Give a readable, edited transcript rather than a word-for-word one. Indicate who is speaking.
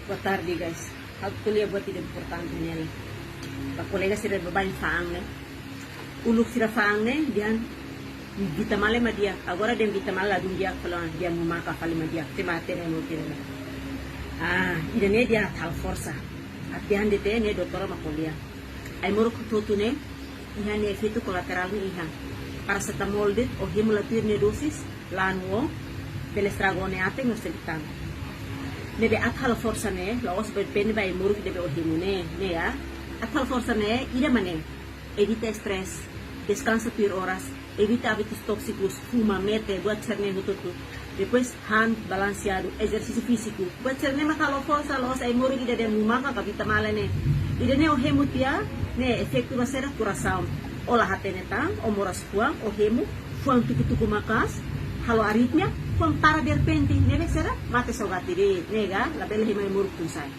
Speaker 1: Boa tarde, guys. Aku kuliah buat tidak importante nele. Pak kolega sira babain faang ne. Uluk sira faang ne dian Vitamale ma dia. Agora dem Vitamale la dum dia kalau dia Numaca fali ma dia. Tema tere mo tira. Ida ne dia tal força. Atihan de te ne doutora ma kuliah. Ai moro kututu ne ihan ne efeito colateral ne ihan. Paracetamol de o hemolatir ne dosis lanwo del estragone ate no selitan. Nebe atal força ne, laos depende vai muruk debe o himune, ne ya. Atal força ne, ida mane. Evita estresse, descansa por horas, evita hábitos tóxicos, fuma, mete, buat cerne hututu. Depois hand balanceado, exercício físico. Buat cerne matalo força, laos ai muruk ida de Numaca ka Vitamale ne. Ida ne o hemutia, ne efeito va ser coração. Olah hatene tang, o moras fuang, o hemu, fuang tuku makas. Halo aritmia, kung para de repente, nebe será, mate sa gatiri, nega, la bela himay muruk tunsay.